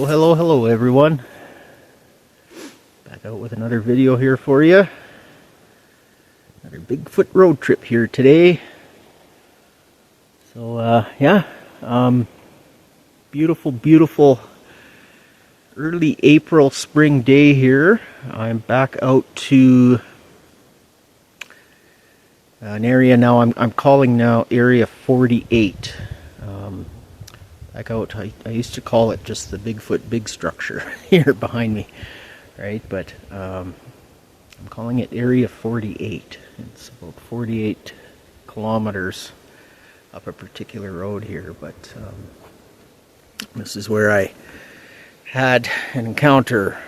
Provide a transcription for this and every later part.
Hello everyone. Back out with another video here for you. Another Bigfoot road trip here today. So beautiful early April spring day here. I'm back out to an area now I'm calling now Area 48. Back out, I used to call it just the Bigfoot big structure here behind me, right? But I'm calling it Area 48. It's about 48 kilometers up a particular road here, but this is where I had an encounter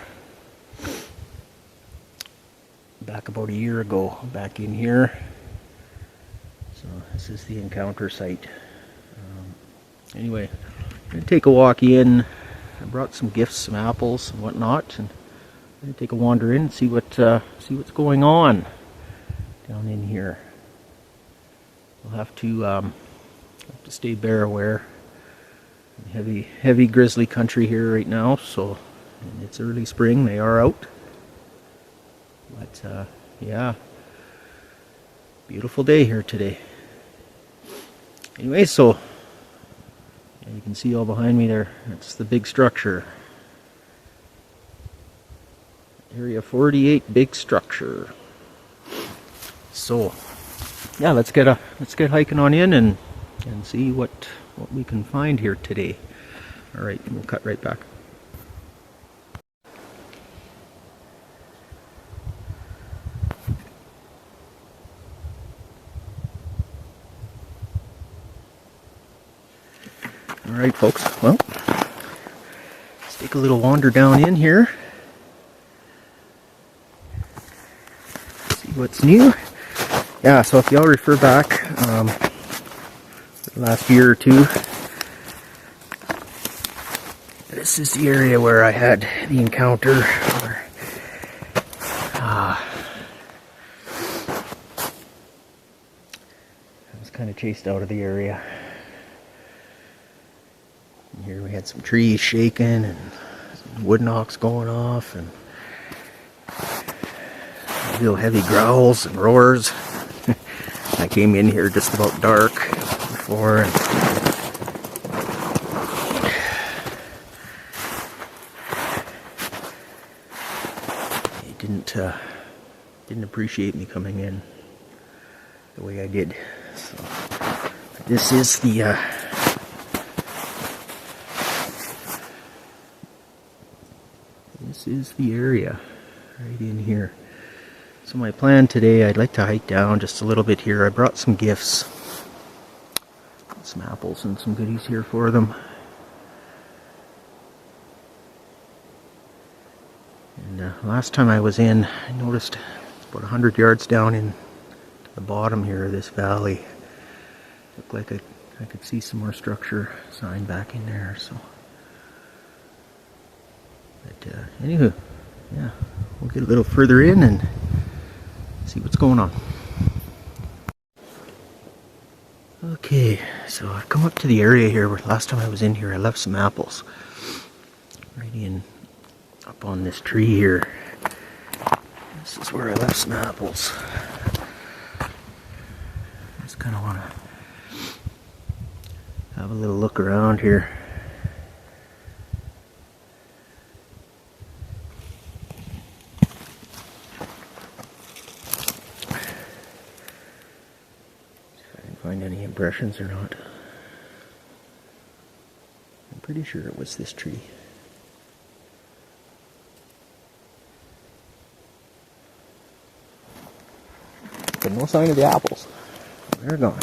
back about a year ago, back in here. So this is the encounter site. Anyway, I'm going to take a walk in. I brought some gifts, some apples and whatnot, and I'm going to take a wander in and see what's going on down in here. We'll have to stay bear aware. Heavy grizzly country here right now, so and it's early spring. They are out, but yeah, beautiful day here today. Anyway, so. You can see all behind me there, that's the big structure. Area 48 big structure. So yeah, let's get hiking on in and see what we can find here today. Alright, we'll cut right back. Alright folks, well, let's take a little wander down in here. See what's new. Yeah, so if y'all refer back the last year or two, this is the area where I had the encounter where I was kind of chased out of the area. Here we had some trees shaking and some wood knocks going off and real heavy growls and roars. I came in here just about dark before and he didn't appreciate me coming in the way I did. So this is the this is the area right in here. So my plan today, I'd like to hike down just a little bit here. I brought some gifts, some apples and some goodies here for them. And last time I was in, I noticed it's about 100 yards down in the bottom here of this valley. Looked like I could see some more structure sign back in there. So. But anywho, yeah, we'll get a little further in and see what's going on. Okay, so I've come up to the area here where last time I was in here I left some apples. Right in, up on this tree here. This is where I left some apples. Just kind of want to have a little look around here. Find any impressions or not. I'm pretty sure it was this tree. But no sign of the apples. They're gone.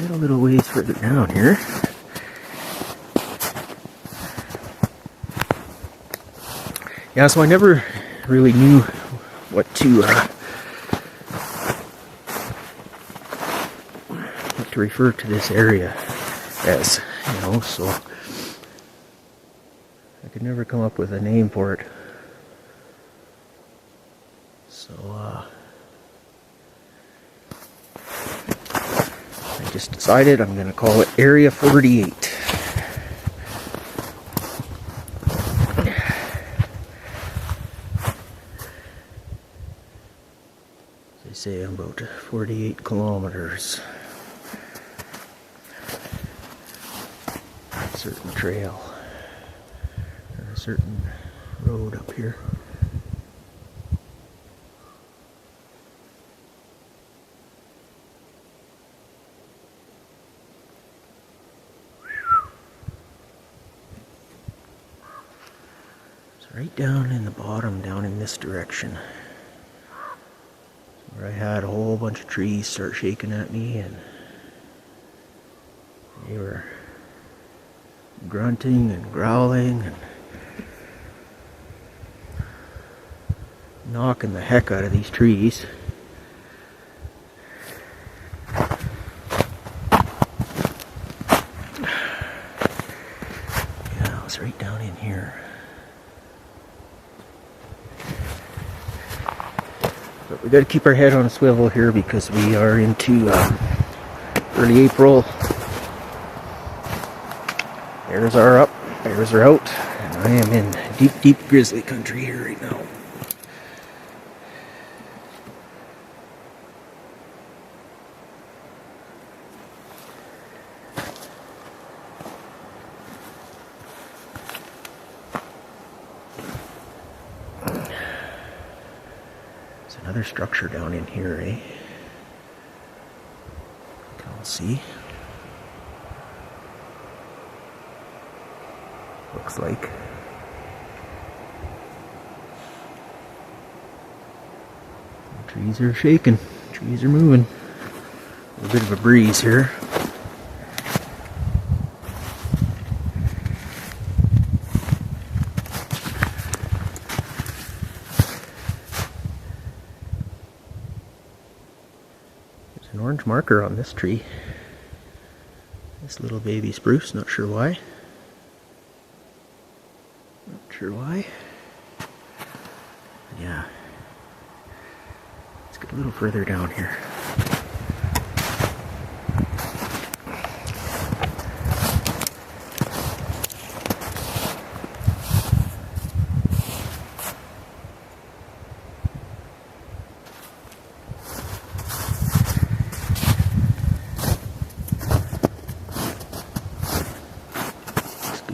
Get a little ways further down here. Yeah, so I never really knew what to refer to this area as, you know, so I could never come up with a name for it. So just decided I'm going to call it Area 48. They say about 48 kilometers. A certain trail, or a certain road up here. Right down in the bottom, down in this direction, where I had a whole bunch of trees start shaking at me, and they were grunting and growling and knocking the heck out of these trees. Yeah, it was right down in here. But we got to keep our head on a swivel here because we are into early April. Bears are up, bears are out, and I am in deep, deep grizzly country here right now. Another structure down in here, eh? I'll see. Looks like. The trees are shaking. Trees are moving. A little bit of a breeze here. An orange marker on this tree. This little baby spruce, not sure why. Not sure why. Yeah. Let's get a little further down here.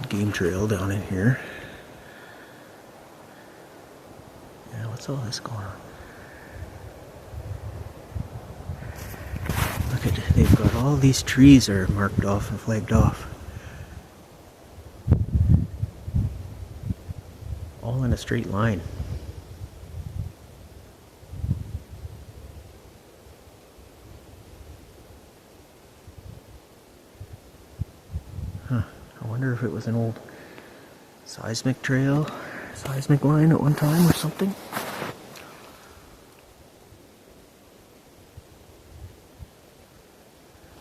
Game trail down in here. Yeah, what's all this going on? Look at it, they've got all these trees are marked off and flagged off. All in a straight line. Huh. I wonder if it was an old seismic trail, seismic line at one time or something.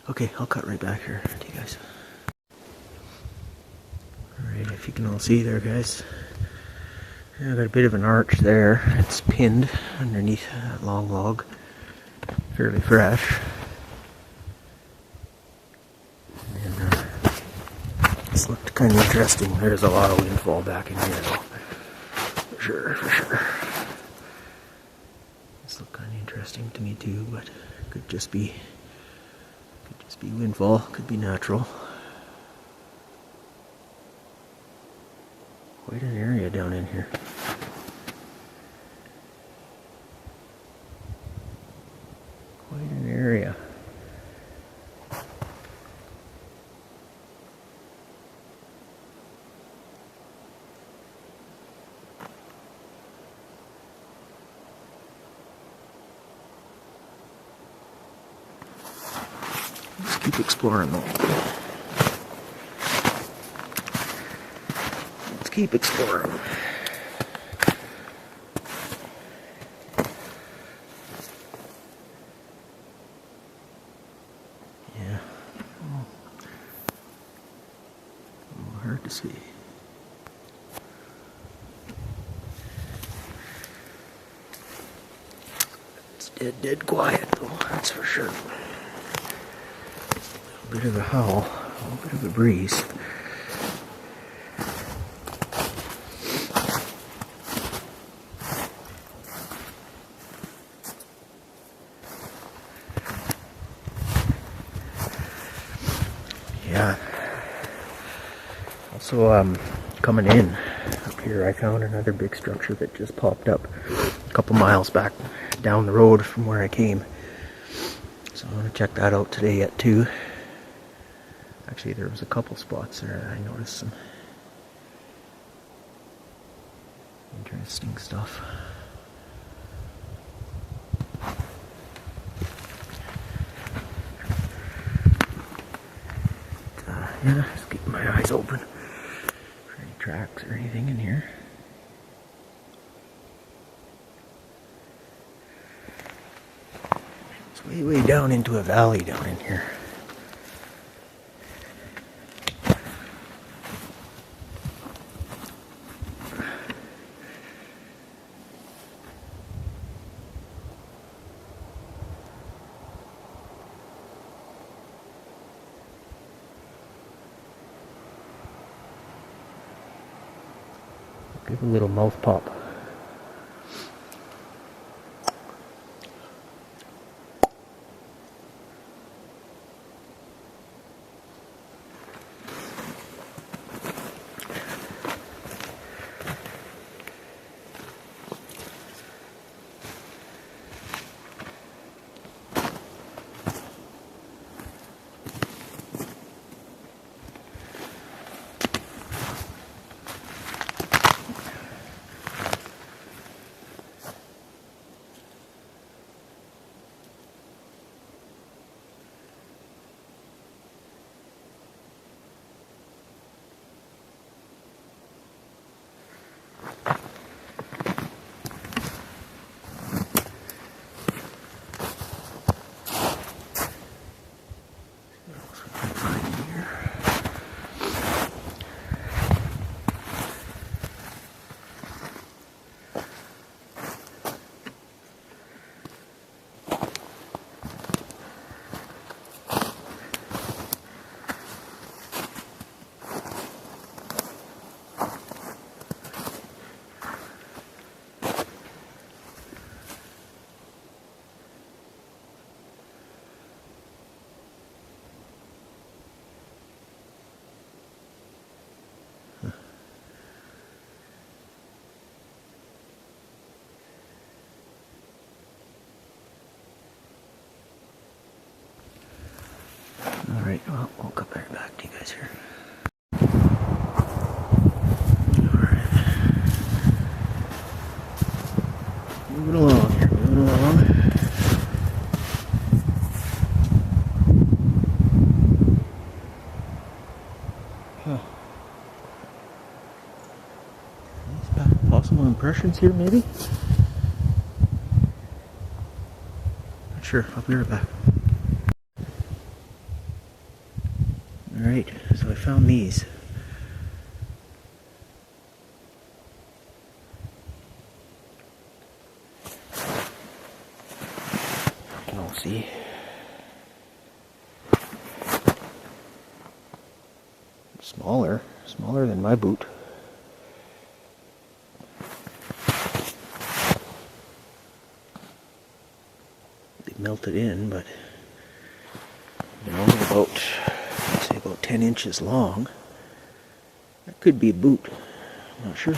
Okay, I'll cut right back here to you guys. Alright, if you can all see there, guys. Yeah, I've got a bit of an arch there. It's pinned underneath that long log. Fairly fresh. This looked kind of interesting. There's a lot of windfall back in here though. For sure, for sure. This looked kind of interesting to me too, but could just be windfall, could be natural. Quite an area down in here. Quite an area. Let's keep exploring though. Let's keep exploring. Yeah. Oh, hard to see. It's dead quiet though, that's for sure. A bit of a howl, a little bit of a breeze. Yeah. Also, coming in up here, I found another big structure that just popped up a couple miles back down the road from where I came. So I'm going to check that out today at 2. Actually, there was a couple spots there that I noticed some interesting stuff. Yeah, just keeping my eyes open for any tracks or anything in here. It's way down into a valley down in here. Give a little mouth pop. Alright, well, we'll come back to you guys here. Alright. Moving along here, moving along. Huh. Possible impressions here, maybe? Not sure, I'll be right back. Alright, so I found these. You can all see. Smaller than my boot. They melted in, but they're only about 10 inches long. That could be a boot. I'm not sure.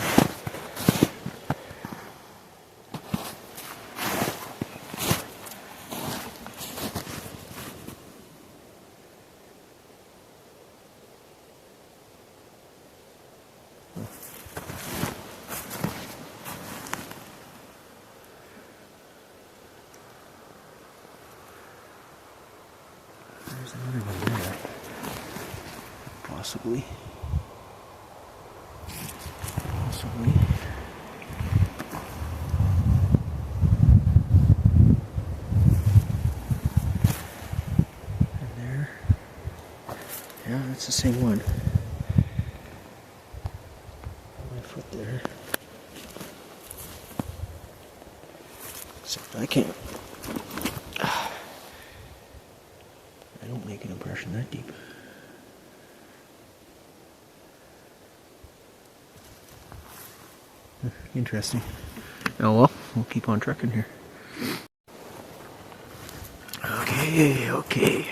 There's another one there. Possibly. And there. Yeah, that's the same one. My foot there. Except I can't. I don't make an impression that deep. Interesting. Oh well, we'll keep on trucking here. Okay.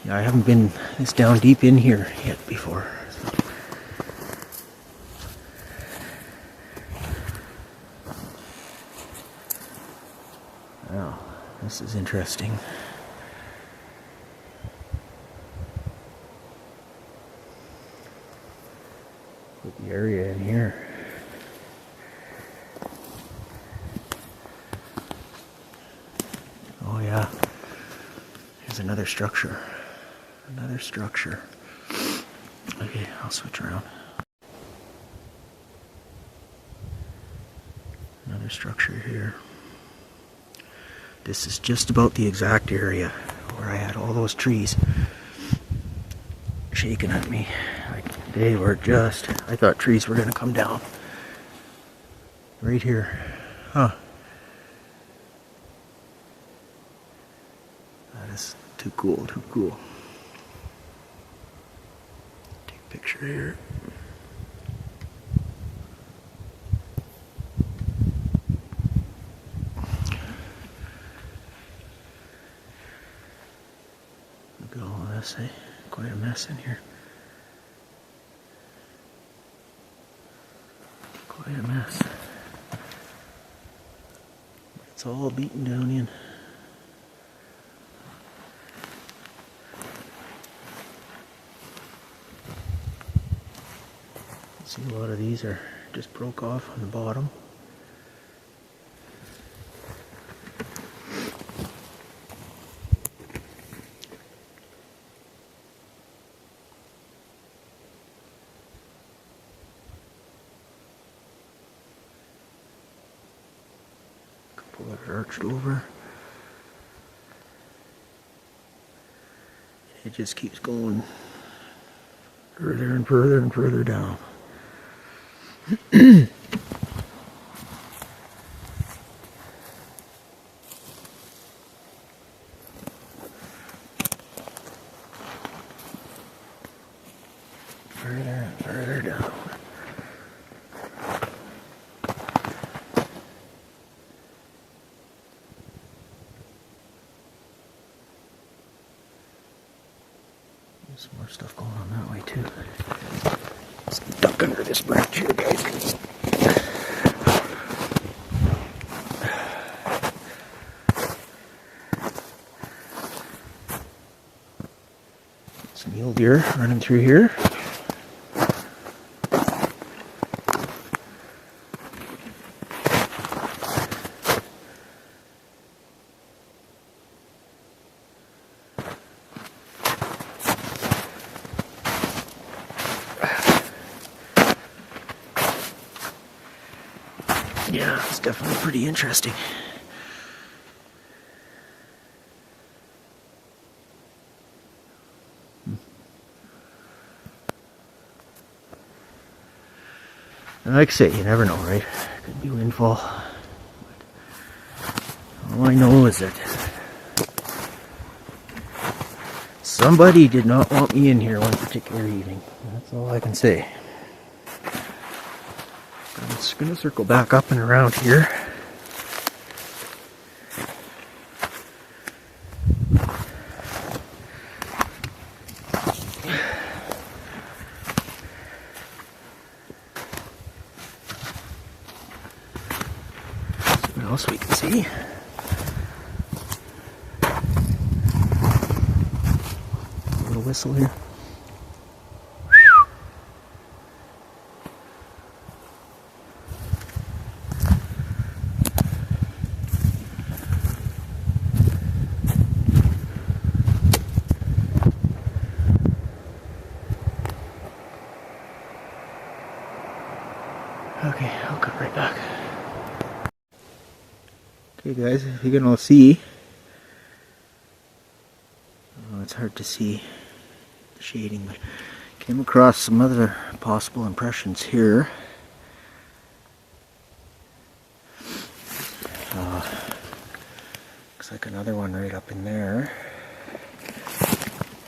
Yeah, I haven't been this down deep in here yet before. So. Wow, this is interesting. Put the area in here. Oh yeah, here's another structure. Another structure. Okay, I'll switch around. Another structure here. This is just about the exact area where I had all those trees shaking at me. Like they were just, I thought trees were gonna come down. Right here. Huh. That is too cool, too cool. Take a picture here. Look at all of this, eh? Quite a mess in here. Quite a mess. It's all beaten down in. See, a lot of these are just broke off on the bottom. A couple that are arched over. It just keeps going further and further and further down. Further and further down. There's some more stuff going on that way too. Let's duck under this branch here, guys. Some mule deer running through here. Yeah, it's definitely pretty interesting. And like I say, you never know, right? Could be windfall. But all I know is that somebody did not want me in here one particular evening. That's all I can say. I'm just going to circle back up and around here. See what else we can see. A little whistle here. Okay, I'll cut right back. Okay guys, if you're gonna see, oh, it's hard to see the shading, but came across some other possible impressions here. Looks like another one right up in there,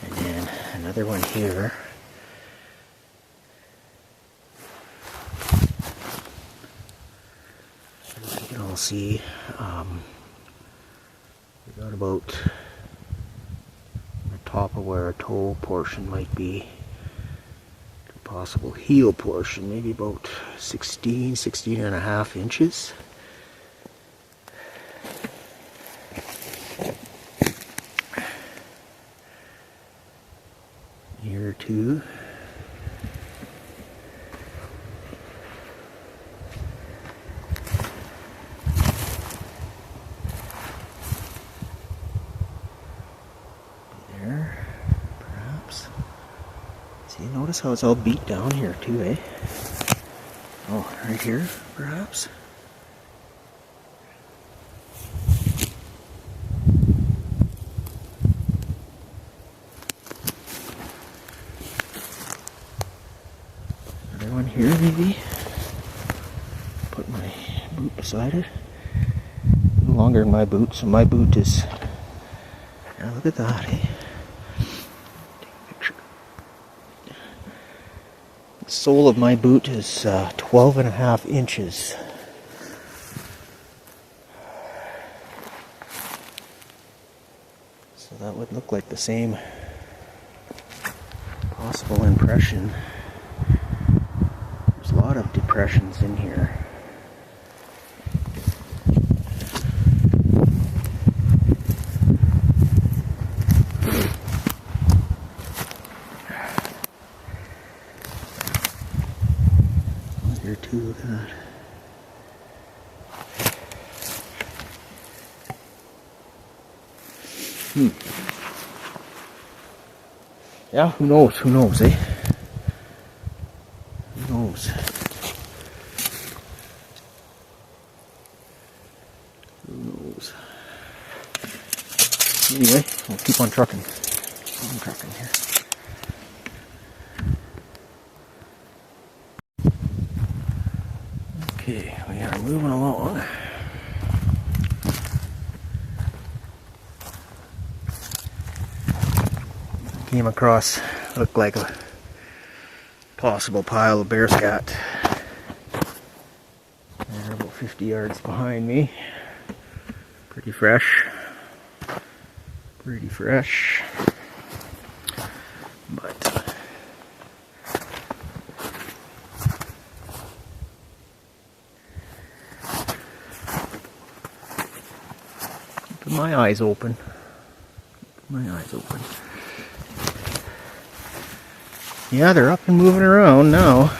and then Another one here. As you can all see, we got about the top of where a toe portion might be, the possible heel portion, maybe about 16 and a half inches. Here too. There, perhaps. See, notice how it's all beat down here too, eh? Oh, right here, perhaps. Another one here, maybe. Put my boot beside it. No longer in my boot, so my boot is. Yeah, look at that, eh? Take a picture. The sole of my boot is 12 and a half inches. So that would look like the same possible impression. There's a lot of depressions in here. Here too, look at that. Yeah, who knows, eh? Who knows? Who knows? Anyway, we'll keep on trucking. Keep on trucking here. Okay, we are moving along. Came across, looked like a possible pile of bear scat. They're about 50 yards behind me. Pretty fresh. Pretty fresh. But keeping my eyes open. Keeping my eyes open. Yeah, they're up and moving around now.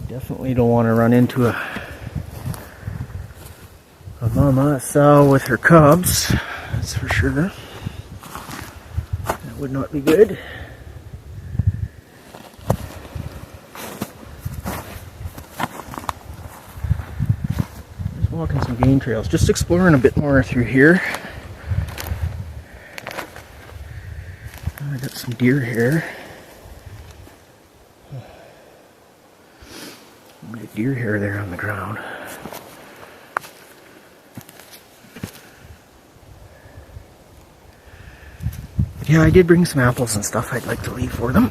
Definitely don't want to run into a mama sow with her cubs, that's for sure. That would not be good. Walking some game trails, just exploring a bit more through here. I got some deer hair. Deer hair there on the ground. Yeah, I did bring some apples and stuff I'd like to leave for them.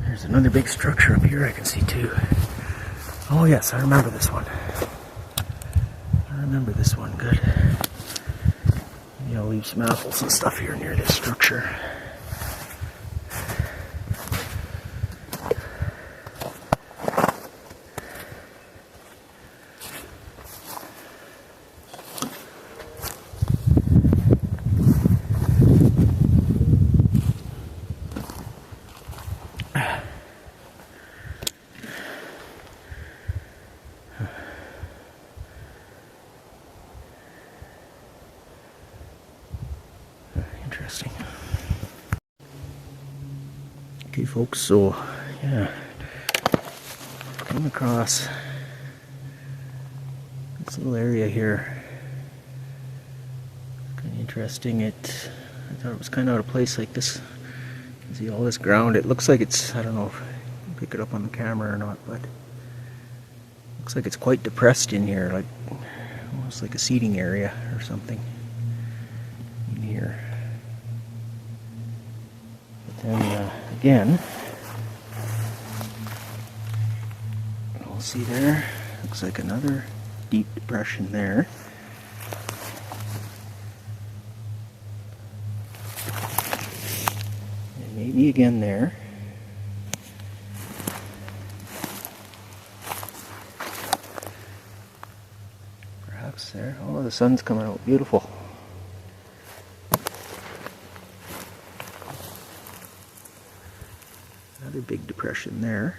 There's another big structure up here I can see too. Oh yes, I remember this one. I remember this one, good. Maybe I'll leave some apples and stuff here near this structure. Interesting. Okay folks, so yeah, came across this little area here. Kind of interesting. I thought it was kind of out of place like this. You can see all this ground. It looks like it's, I don't know, pick it up on the camera or not, but looks like it's quite depressed in here, like almost like a seating area or something in here. But then again, we'll see there, looks like another deep depression there. And maybe again there. Perhaps there. Oh, the sun's coming out beautiful. Another big depression there.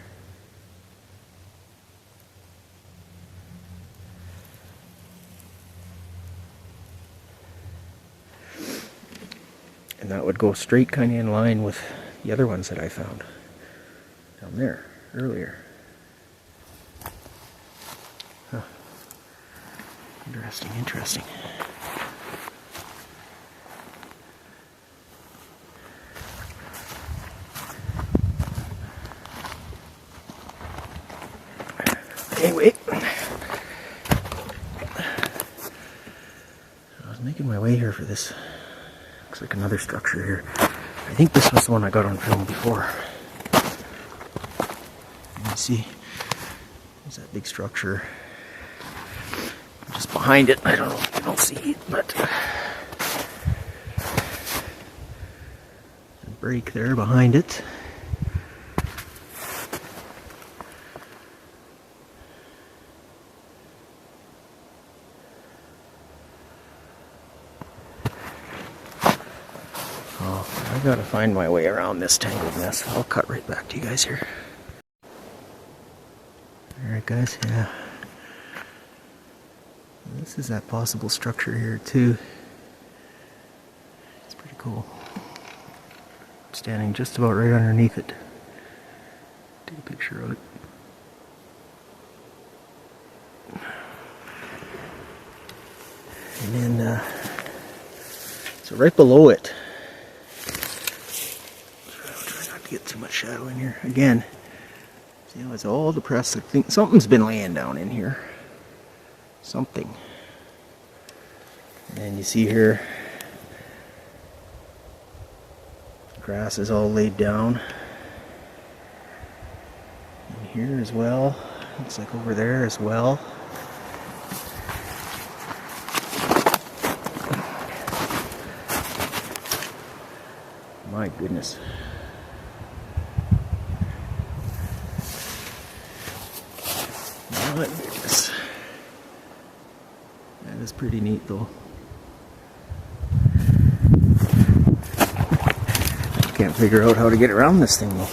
And that would go straight kind of in line with the other ones that I found down there earlier. Huh. Interesting, interesting. Anyway, I was making my way here for this. Looks like another structure here. I think this was the one I got on film before. You can see there's that big structure just behind it. I don't know if you don't see it, but a break there behind it. I gotta find my way around this tangled mess. I'll cut right back to you guys here. Alright guys, yeah. This is that possible structure here too. It's pretty cool. I'm standing just about right underneath it. Take a picture of it. And then, so right below it, get too much shadow in here. Again, see how it's all depressed. I think something's been laying down in here. Something. And you see here, grass is all laid down. And here as well. Looks like over there as well. My goodness. My goodness. That is pretty neat though. Can't figure out how to get around this thing though.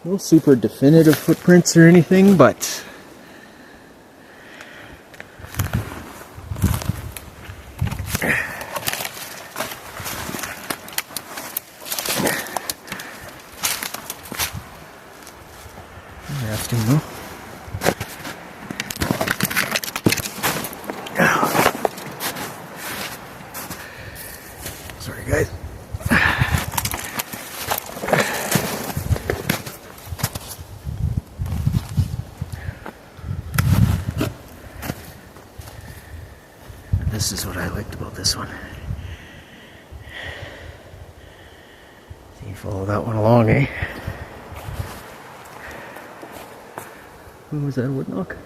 No super definitive footprints or anything, but interesting though. Sorry guys. This is what I liked about this one. So you follow that one along, eh? When was that, a wood knock?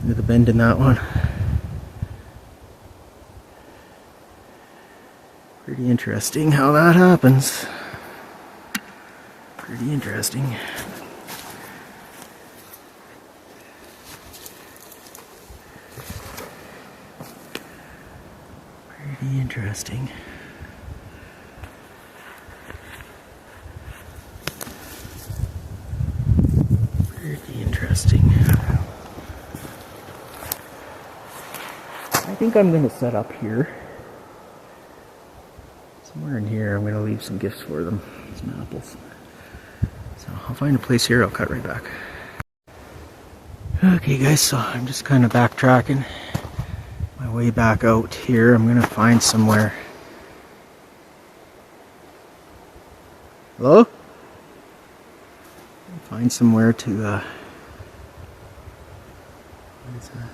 Look at the bend in that one. Pretty interesting how that happens. Pretty interesting. Pretty interesting. Pretty interesting. I think I'm going to set up here. Somewhere in here I'm going to leave some gifts for them. Some apples. So I'll find a place here, I'll cut right back. Okay guys, so I'm just kind of backtracking my way back out here. I'm gonna find somewhere. Hello? Find somewhere to what is that?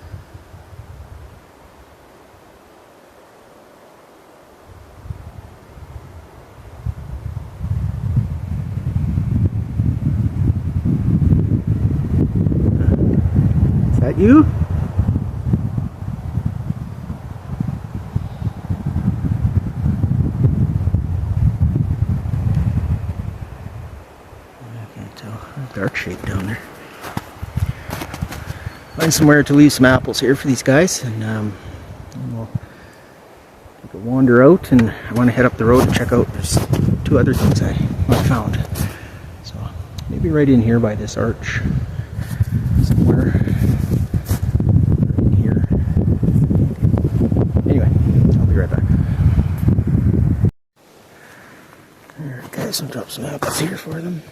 Is that you? Dark shape down there. Find somewhere to leave some apples here for these guys, and we'll take a wander out. And I want to head up the road and check out. There's 2 other things I found. So maybe right in here by this arch, somewhere in here. Anyway, I'll be right back. Alright guys, I'll drop some apples here for them.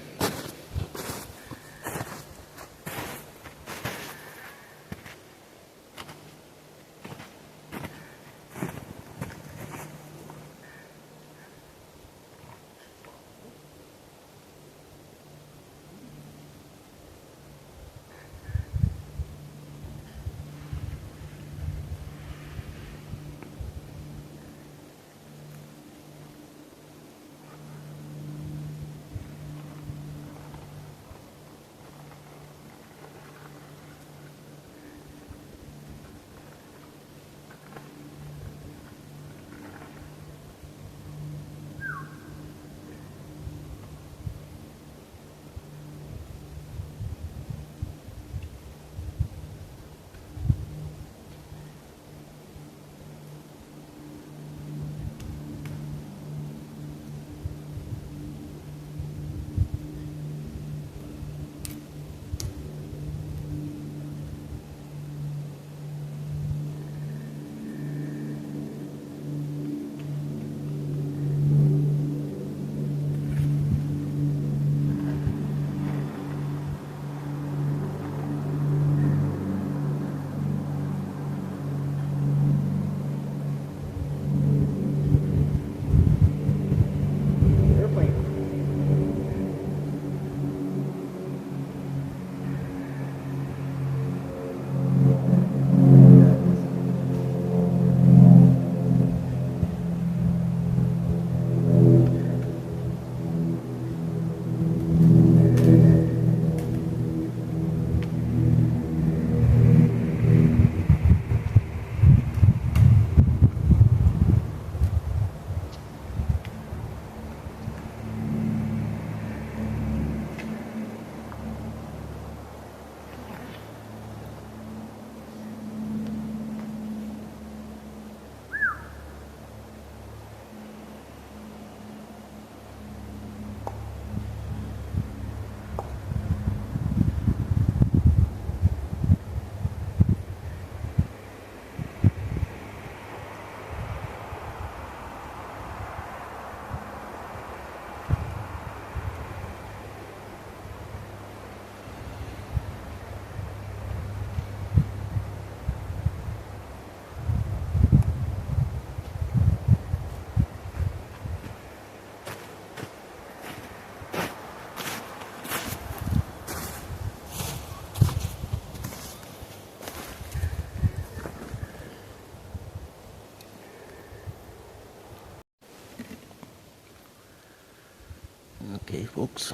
Okay, folks.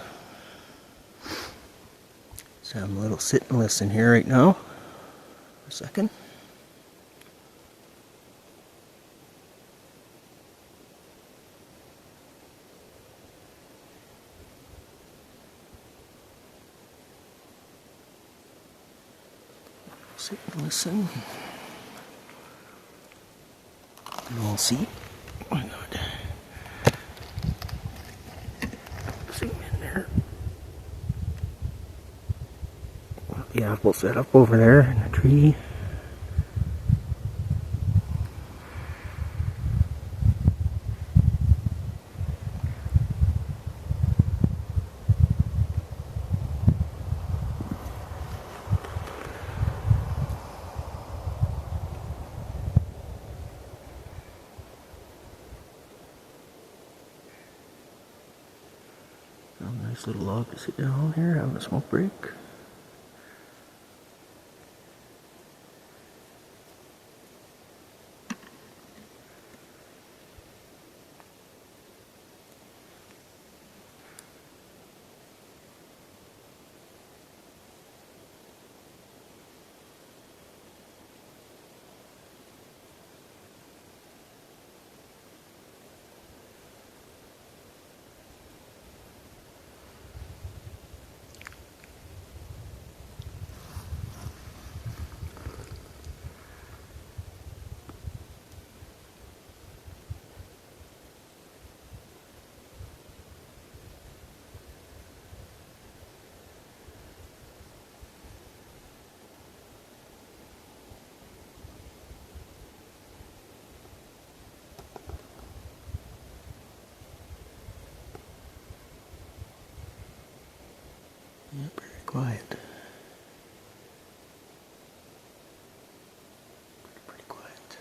So I'm a little sit and listen here right now. For a second. Sit and listen. And we'll see. Why not? Zoom in there. The apple set up over there in the tree. Nice little log to sit down here, having a smoke break. Yeah, very quiet. Pretty quiet.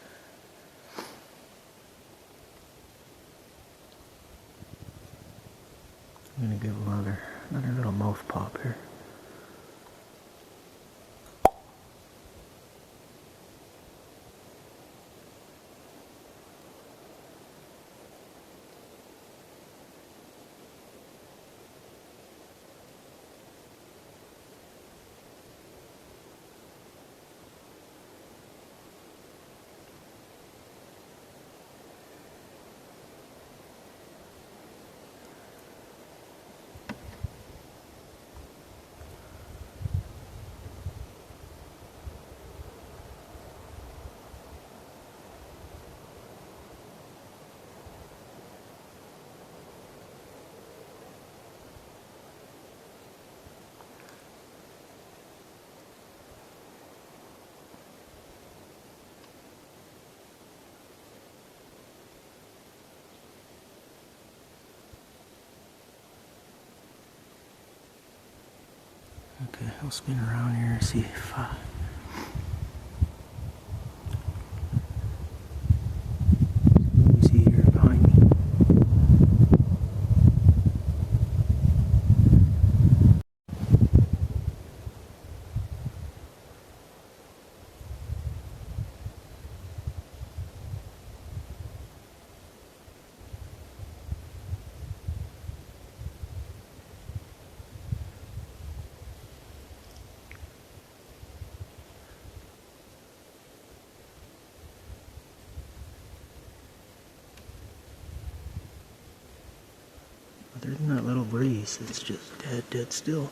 I'm gonna give another little mouth pop here. Okay, I'll spin around here and see if what we see here behind me. Other than that little breeze, it's just dead still.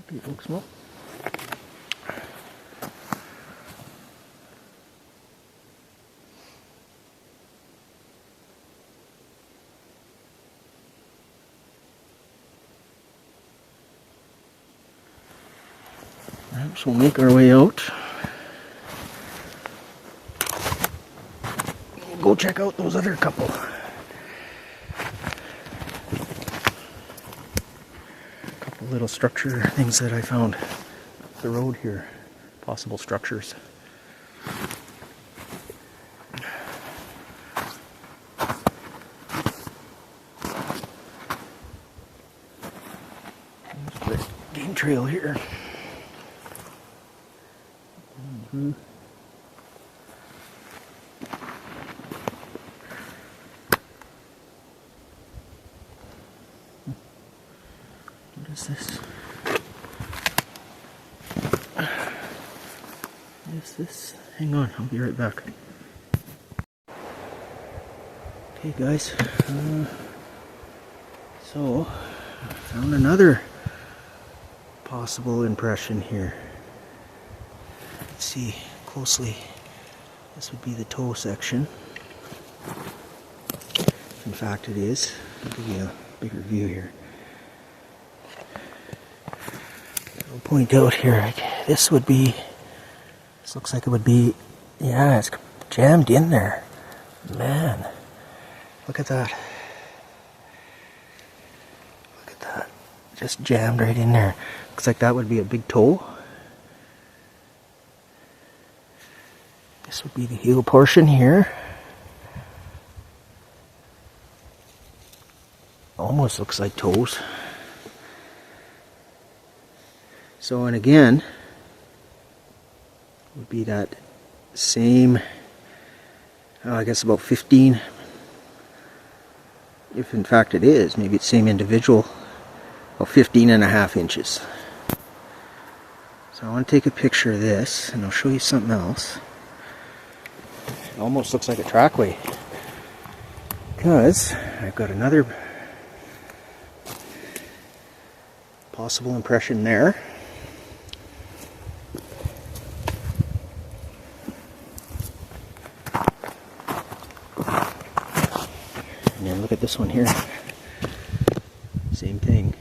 Okay, folks, smoke. Perhaps we'll make our way out. We'll go check out those other couple little structure things that I found up the road here. Possible structures. There's the game trail here. What is this? What is this? Hang on, I'll be right back. Okay guys, so I found another possible impression here. Let's see closely. This would be the toe section. In fact it is. I'll give you a bigger view here. I'll point out here, like, this would be, this looks like it would be, yeah, it's jammed in there. Man, look at that. Look at that. Just jammed right in there. Looks like that would be a big toe. This would be the heel portion here. Almost looks like toes. So, and again, would be that same, I guess about 15, if in fact it is, maybe it's the same individual, about 15.5 inches. So I want to take a picture of this and I'll show you something else. It almost looks like a trackway because I've got another possible impression there. And then look at this one here. Same thing.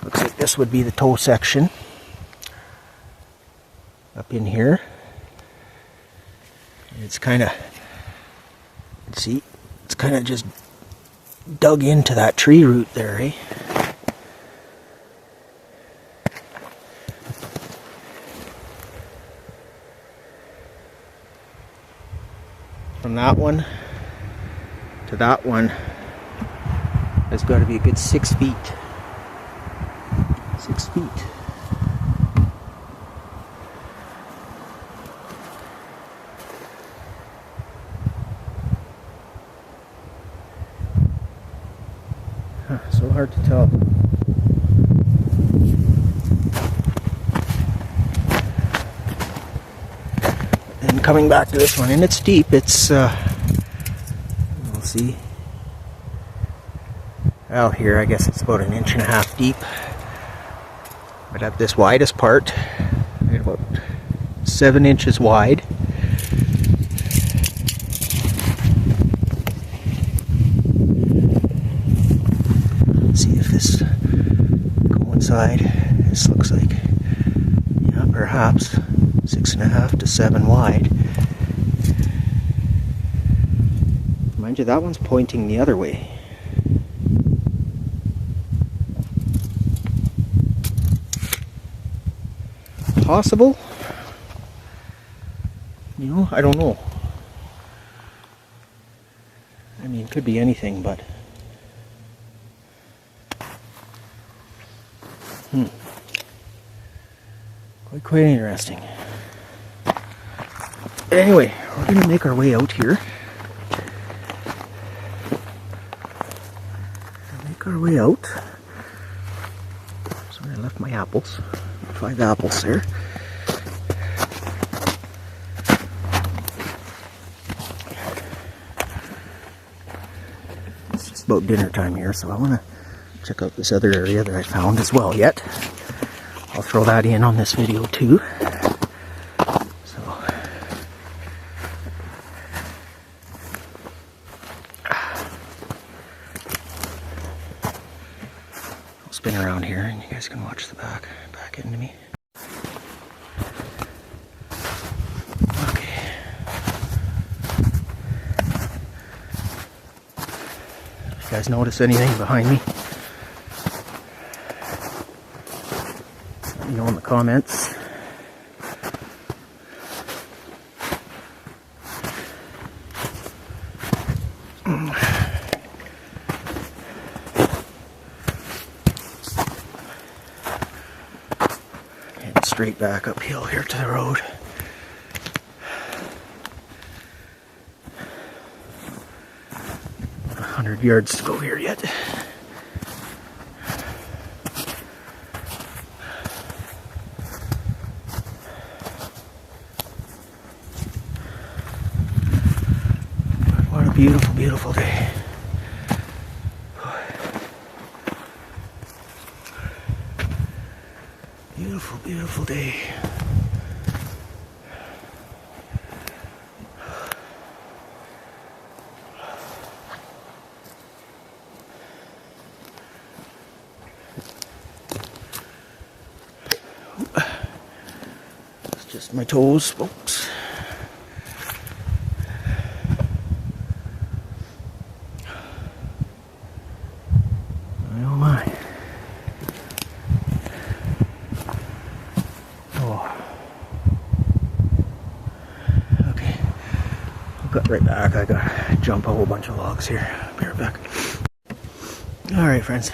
Looks like this would be the toe section. Up in here. And it's kind of, see, it's kind of just dug into that tree root there, eh? From that one to that one, there's got to be a good 6 feet. 6 feet. So hard to tell. And coming back to this one, and it's deep, it's we'll see. Well, here I guess it's about 1.5 inches deep. But at this widest part, about 7 inches wide. Let's see if this coincides. This looks like, yeah, perhaps 6.5 to 7 wide. Mind you, that one's pointing the other way. Possible? You know, I don't know. I mean, it could be anything, but quite interesting. Anyway, we're going to make our way out here. Make our way out. Sorry, I left my apples. 5 apples there. It's just about dinner time here, so I want to check out this other area that I found as well yet. I'll throw that in on this video too. So I'll spin around here and you guys can watch the back into me. Okay. If you guys notice anything behind me, let me know in the comments. Heading straight back uphill here to the road. Got 100 yards to go here yet. Beautiful beautiful day. Beautiful, beautiful day. It's just my toes, folks. Oh my. Oh. Okay. I'll cut right back. I gotta jump a whole bunch of logs here. Be right back. Alright, friends.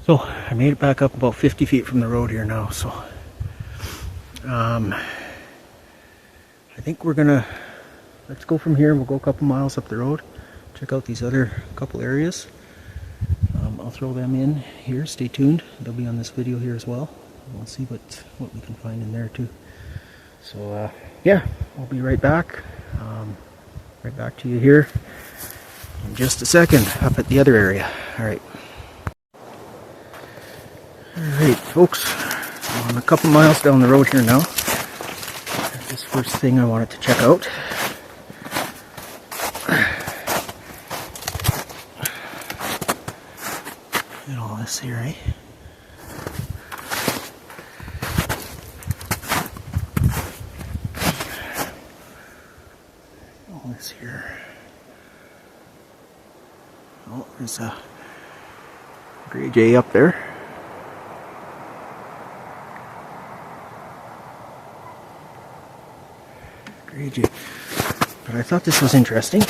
So, I made it back up about 50 feet from the road here now, so I think we're gonna, let's go from here. We'll go a couple miles up the road, check out these other couple areas. I'll throw them in here. Stay tuned. They'll be on this video here as well. We'll see what we can find in there too. So yeah, I'll be right back. Right back to you here in just a second up at the other area. Alright. Alright folks, I'm a couple miles down the road here now. This first thing I wanted to check out. Look at all this here, eh? All this here. Oh, there's a gray jay up there. Gray jay. But I thought this was interesting.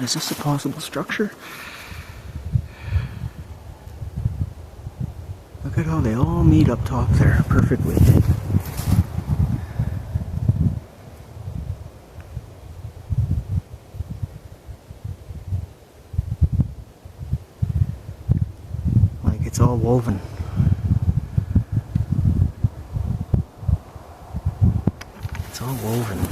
Is this a possible structure? Look at how they all meet up top there perfectly. Like it's all woven. It's all woven.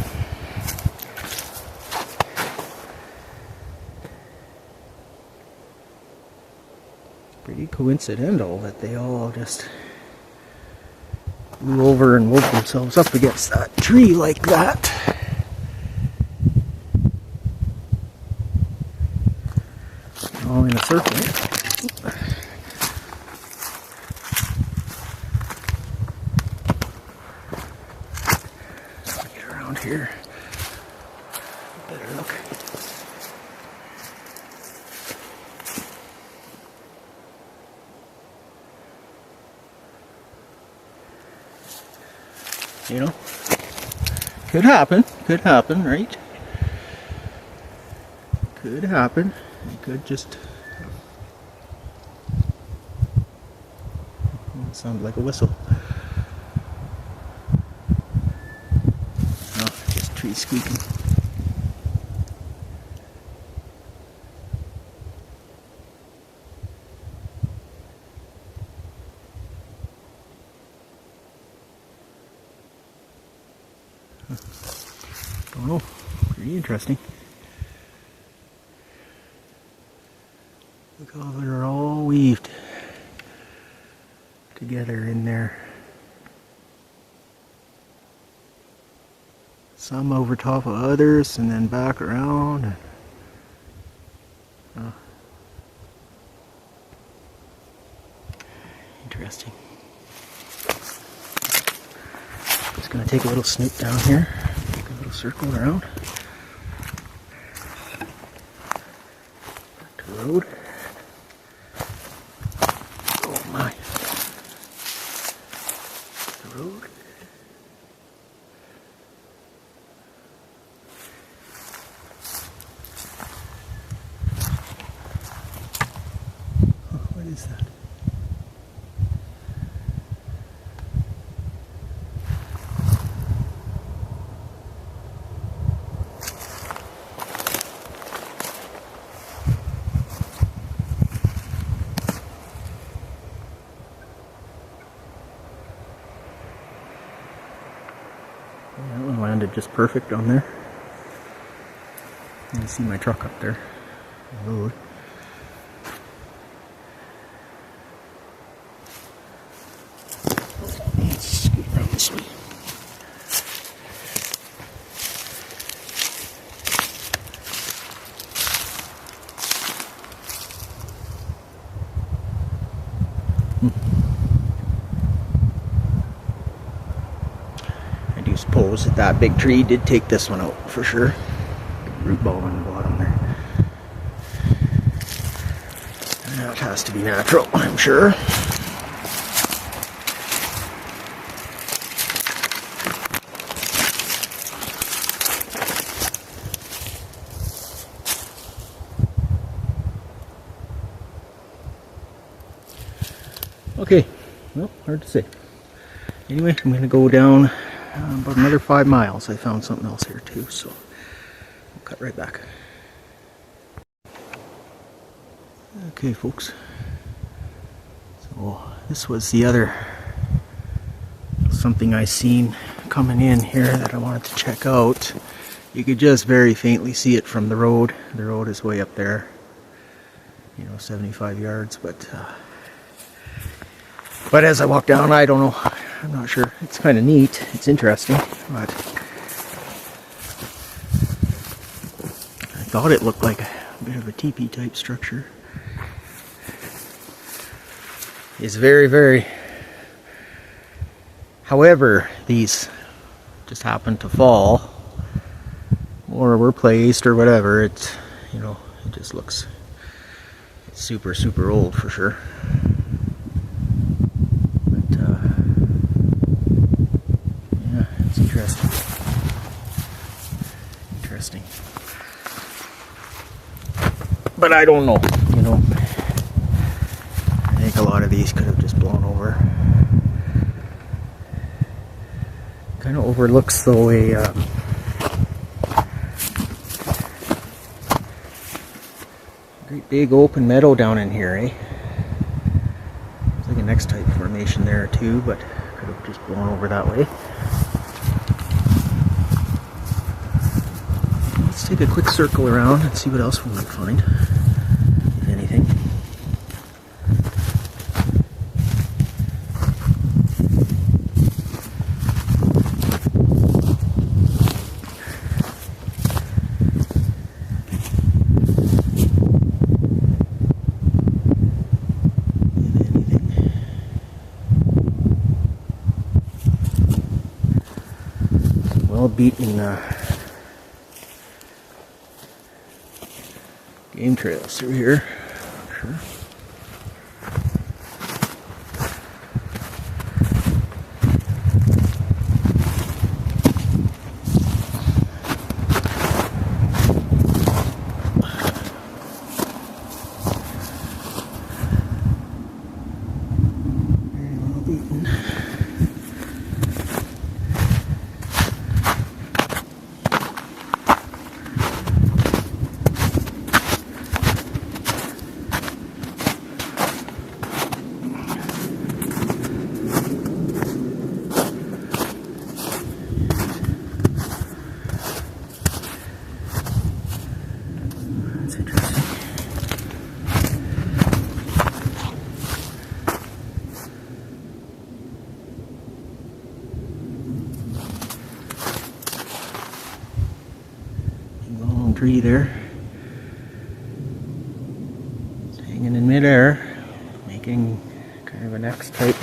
Pretty coincidental that they all just flew over and wove themselves up against that tree like that. All in a circle. Get around here. Better look. You know, could happen, right? Could happen. It could just sound like a whistle. No, just trees squeaking. Oh, pretty interesting. Look how they're all weaved together in there. Some over top of others and then back around. Interesting. Just gonna take a little snoop down here. Take a little circle around. Back to the road. Oh my. The road. Oh, what is that? just perfect on there. You can see my truck up there on the road. Let's scoot around this way. I do suppose that big tree did take this one out for sure. Big root ball on the bottom there. That has to be natural, I'm sure. Okay, well, hard to say. Anyway, I'm going to go down about another 5 miles. I found something else here too, so I'll cut right back. Okay, folks. So this was the other something I seen coming in here that I wanted to check out. You could just very faintly see it from the road. The road is way up there, 75 yards, but as I walk down, I don't know, I'm not sure. It's kind of neat, it's interesting, but I thought it looked like a bit of a teepee type structure. It's very, very, however, these just happened to fall or were placed or whatever. It just looks, it's super, super old for sure. Yeah, it's interesting. Interesting. But I don't know, I think a lot of these could have just blown over. Kind of overlooks though a great big open meadow down in here, eh? There's like a next type formation there too, but could have just blown over that way. Let's take a quick circle around and see what else we might find, if anything. Beaten game trails through here, sure. Very well beaten. Tree there. It's hanging in midair, making kind of an X type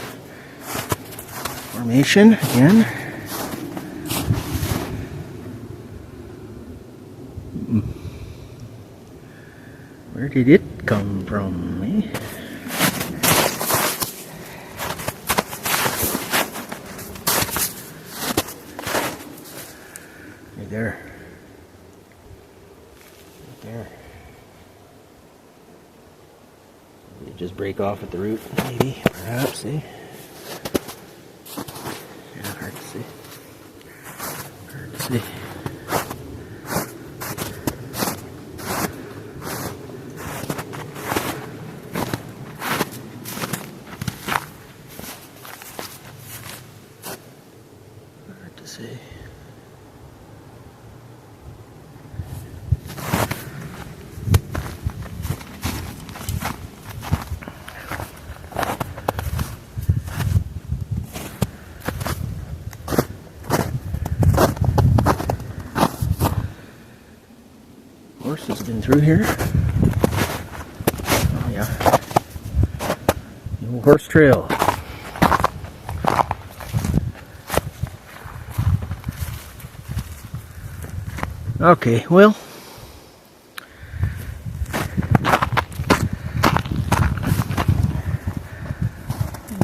formation again. Where did it come from, eh? Right there. There. Maybe it just break off at the root, maybe, perhaps, eh? Yeah, hard to see. Hard to see. Hard to see. Spin through here. Oh yeah. The old horse trail. Okay, well,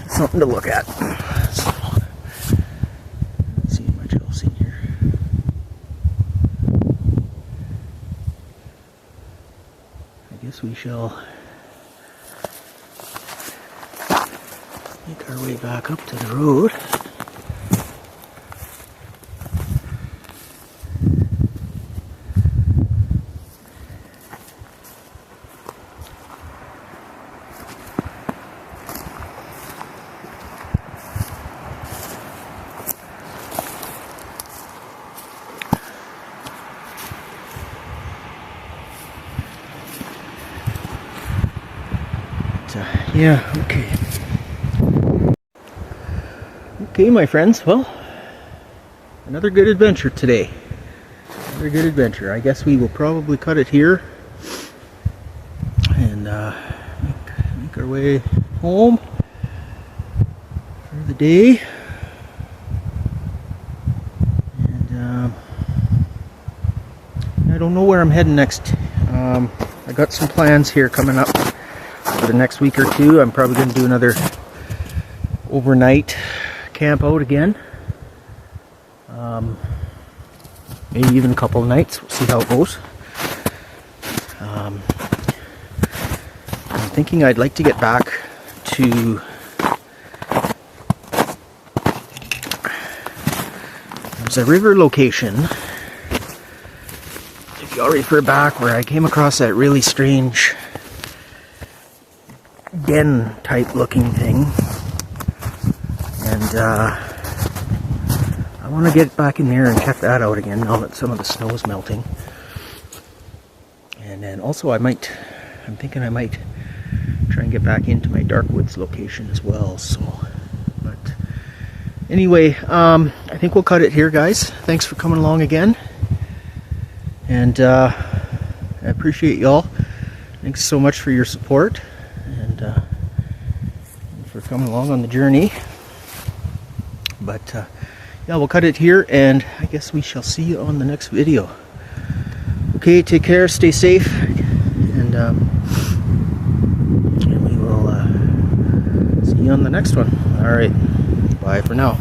something to look at. So, let's see much else in here. I guess we shall make our way back up to the road. Yeah, okay. Okay, my friends, well, another good adventure today. Another good adventure. I guess we will probably cut it here and make our way home for the day. And I don't know where I'm heading next. I got some plans here coming up for the next week or two. I'm probably going to do another overnight camp out again. Maybe even a couple of nights. We'll see how it goes. I'm thinking I'd like to get back to there's a river location, if y'all refer back, where I came across that really strange den type looking thing, and I want to get back in there and check that out again now that some of the snow is melting. And then also I'm thinking I might try and get back into my dark woods location as well. So, but anyway, I think we'll cut it here, guys. Thanks for coming along again, and I appreciate y'all. Thanks so much for your support and for coming along on the journey. But yeah, we'll cut it here, and I guess we shall see you on the next video. Okay, take care, stay safe, and we will see you on the next one. All right, bye for now.